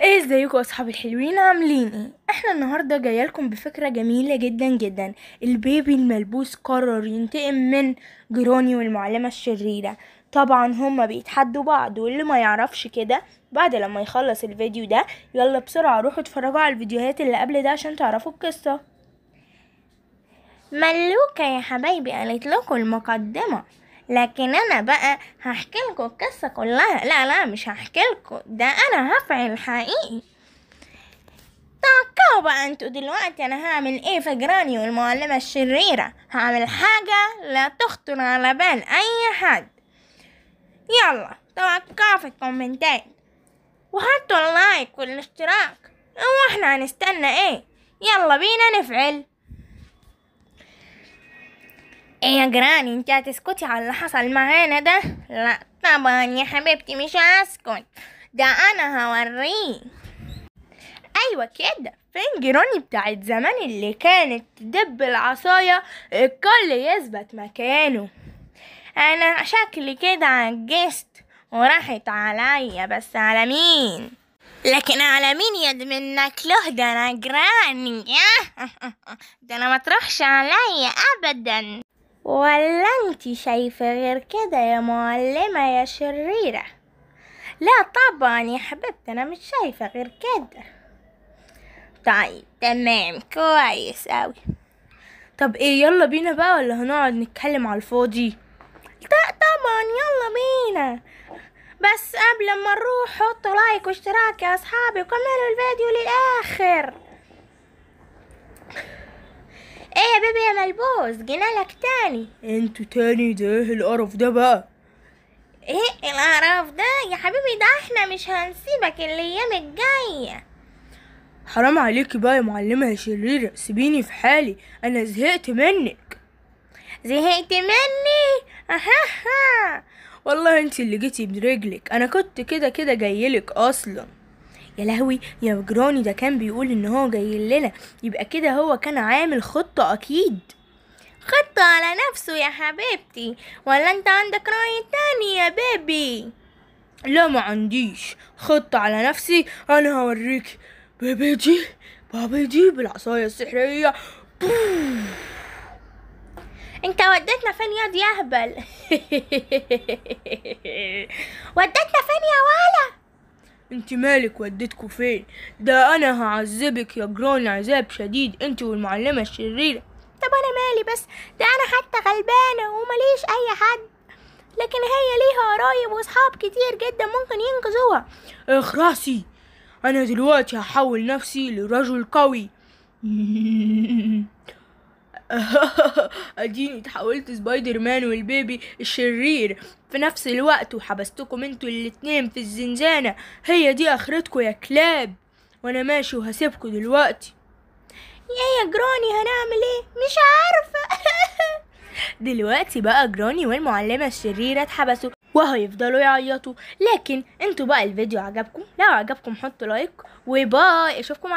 ازيكم اصحابي الحلوين، عاملين ايه؟ احنا النهارده جايلكم بفكره جميله جدا جدا. البيبي الملبوس قرر ينتقم من جروني والمعلمه الشريره. طبعا هما بيتحدوا بعض، واللي ما يعرفش كده بعد لما يخلص الفيديو ده يلا بسرعه روحوا اتفرجوا على الفيديوهات اللي قبل ده عشان تعرفوا القصه. ملوكة يا حبايبي قالت لكم المقدمة، لكن انا بقى هحكي لكم القصة كلها. لا مش هحكي لكم ده، انا هفعل حقيقي. توقعوا بقى انتوا دلوقتي انا هعمل ايه في جراني والمعلمة الشريرة. هعمل حاجة لا تخطر على بال اي حد. يلا توقعوا في الكومنتات وحطوا اللايك والاشتراك، واحنا هنستنى ايه؟ يلا بينا نفعل. ايه يا جراني، انت هتسكتي على اللي حصل معانا ده؟ لا طبعا يا حبيبتي مش هسكت، ده انا هوريه. ايوه كده، فين جراني بتاعت زمان اللي كانت تدب العصاية الكل يثبت مكانه؟ انا شكلي كده عجزت وراحت عليا، بس على مين؟ لكن على مين يد منك له؟ ده انا جراني ده انا ما تروحش عليا ابدا. ولا انتي شايفة غير كده يا معلمة يا شريرة؟ لا طبعا يا حبيبتي انا مش شايفة غير كده. طيب تمام كويس اوي. طب ايه، يلا بينا بقى ولا هنقعد نتكلم على الفاضي؟ لا طبعا يلا بينا، بس قبل ما نروح حطوا لايك واشتراك يا اصحابي وكملوا الفيديو للاخر. ايه يا بيبي يا ملبوس، جينالك تاني. انتوا تاني؟ ده ايه القرف ده بقى؟ ايه القرف ده يا حبيبي؟ ده احنا مش هنسيبك الايام الجاية. حرام عليكي بقى يا معلمة يا شريرة، سيبيني في حالي، انا زهقت منك. زهقت مني؟ اها والله انت اللي جيتي برجلك، انا كنت كده جايلك اصلا. يا لهوي يا جراني، ده كان بيقول ان هو جاي لنا، يبقى كده هو كان عامل خطة اكيد. خطة على نفسه يا حبيبتي، ولا انت عندك رأي تاني يا بيبي؟ لا ما عنديش خطة على نفسي، انا هوريك بابي دي بالعصاية السحرية. انت وديتنا فين ياض يا اهبل؟ وديتنا فين يا ولا؟ انت مالك وديتكوا فين؟ ده انا هعذبك يا جراني عذاب شديد، انت والمعلمة الشريرة. طب انا مالي بس؟ ده انا حتى غلبانة ومليش اي حد، لكن هي ليها قرايب واصحاب كتير جدا ممكن ينقذوها. اخرسي، انا دلوقتي هحول نفسي لرجل قوي. اديني اتحولت سبايدر مان والبيبي الشرير في نفس الوقت، وحبستكم انتوا الاتنين في الزنزانة. هي دي اخرتكم يا كلاب، وانا ماشي وهسيبكم دلوقتي. يا جراني هنعمل ايه؟ مش عارفة. دلوقتي بقى جراني والمعلمة الشريرة اتحبسوا وهيفضلوا يعيطوا. لكن انتوا بقى الفيديو عجبكم؟ لو عجبكم حطوا لايك وباي، اشوفكم